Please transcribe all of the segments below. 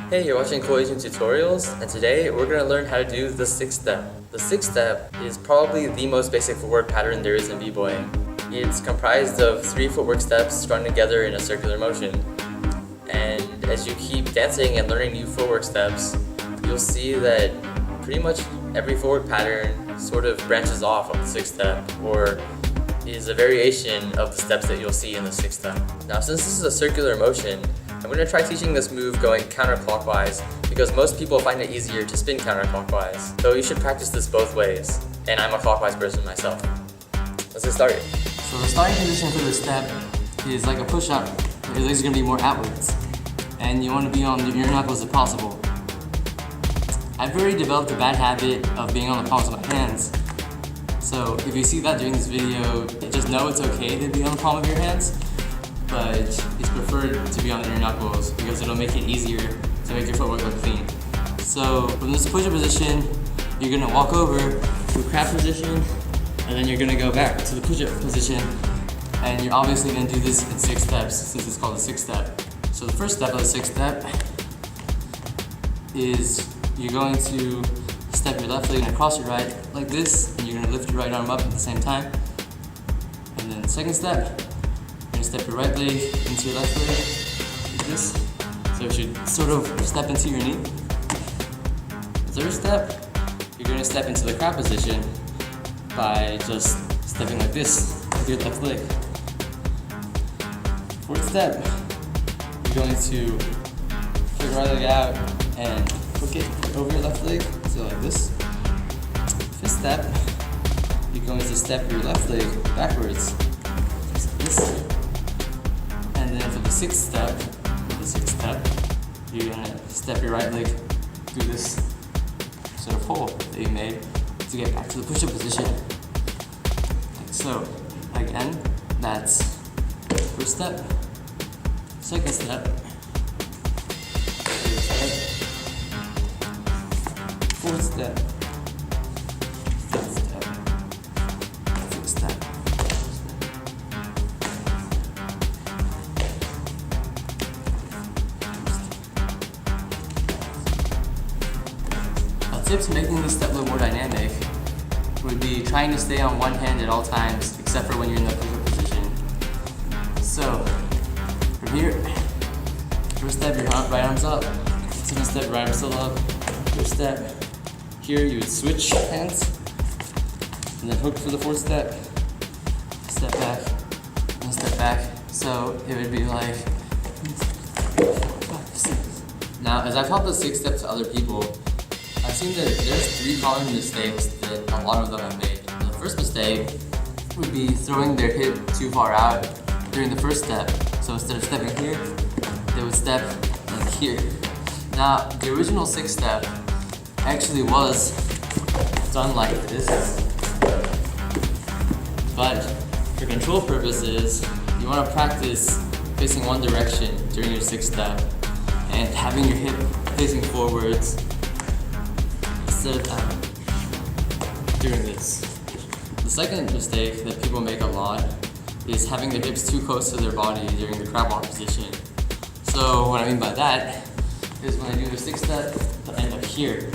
Hey, you're watching CoolAznTutorials, and today we're going to learn how to do the 6-step. The 6-step is probably the most basic footwork pattern there is in b-boying. It's comprised of 3 footwork steps strung together in a circular motion. And as you keep dancing and learning new footwork steps, you'll see that pretty much every footwork pattern sort of branches off of the 6-step, or is a variation of the steps that you'll see in the 6-step. Now, since this is a circular motion, I'm going to try teaching this move going counterclockwise because most people find it easier to spin counterclockwise. So you should practice this both ways, and I'm a clockwise person myself. Let's get started. So the starting position for this step is like a push-up. Your legs are going to be more outwards, and you want to be on your knuckles if possible. I've already developed a bad habit of being on the palms of my hands. So if you see that during this video, just know it's okay to be on the palm of your hands, but it's preferred to be on your knuckles because it'll make it easier to make your footwork look clean. So from this push-up position, you're gonna walk over to a crab position, and then you're gonna go back to the push-up position, and you're obviously gonna do this in 6 steps since it's called a 6-step. So the first step of the 6-step is you're going to step your left leg and across your right like this, and you're going to lift your right arm up at the same time. And then the second step, you're going to step your right leg into your left leg like this. So you should sort of step into your knee. The third step, you're going to step into the crab position by just stepping like this with your left leg. Fourth step, you're going to put your right leg out and hook it over your left leg, so like this. Fifth step, you're going to step your left leg backwards, just like this. And then for the sixth step, you're gonna step your right leg through this sort of hole that you made to get back to the push-up position. Like so. Again, that's first step, second step, third step, fourth step, fifth step, sixth step. A tip to making this step look more dynamic would be trying to stay on one hand at all times, except for when you're in the push-up position. So, from here, first step, your right arm's up. Second step, right arm's still up. Third step, here you would switch hands, and then hook for the fourth step. Step back, and step back. So it would be like 3, 4, 5, 6. Now, as I've taught the 6 steps to other people, I've seen that there's 3 common mistakes that a lot of them have made. The first mistake would be throwing their hip too far out during the first step. So instead of stepping here, they would step like here. Now, the original 6 step actually was done like this, but for control purposes, you want to practice facing one direction during your 6 step and having your hip facing forwards instead of doing this. The second mistake that people make a lot is having their hips too close to their body during the crab walk position. So what I mean by that is when I do the 6 step, they'll end up here.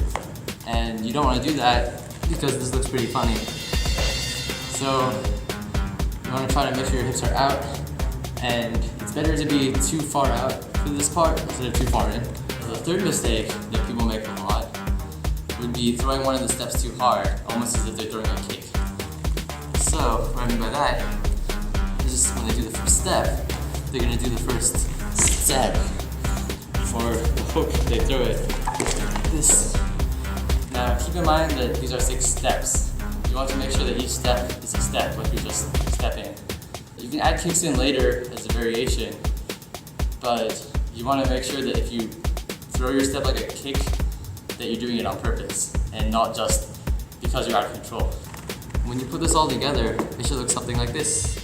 And you don't want to do that because this looks pretty funny. So you want to try to make sure your hips are out, and it's better to be too far out for this part instead of too far in. The third mistake that people make a lot would be throwing one of the steps too hard, almost as if they're throwing a kick. So what I mean by that is when they do the first step, they're going to do the first step. For the hook, they throw it like this. Now keep in mind that these are 6 steps. You want to make sure that each step is a step, like you're just stepping. You can add kicks in later as a variation, but you want to make sure that if you throw your step like a kick, that you're doing it on purpose and not just because you're out of control. When you put this all together, it should look something like this.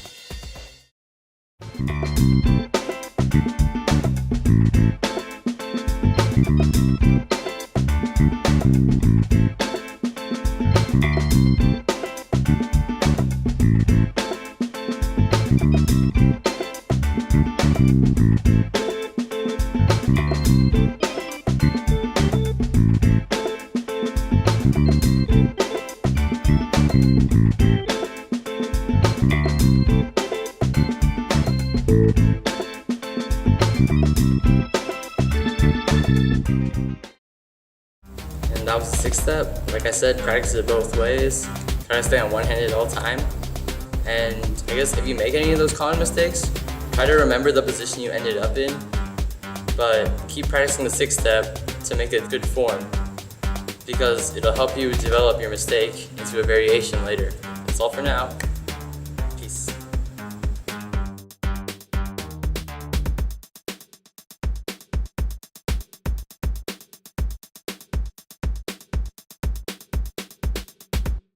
And that was the sixth step. Like I said, practice it both ways. Try to stay on one hand at all time. And I guess if you make any of those common mistakes, try to remember the position you ended up in, but keep practicing the sixth step to make it good form, because it'll help you develop your mistake into a variation later. That's all for now.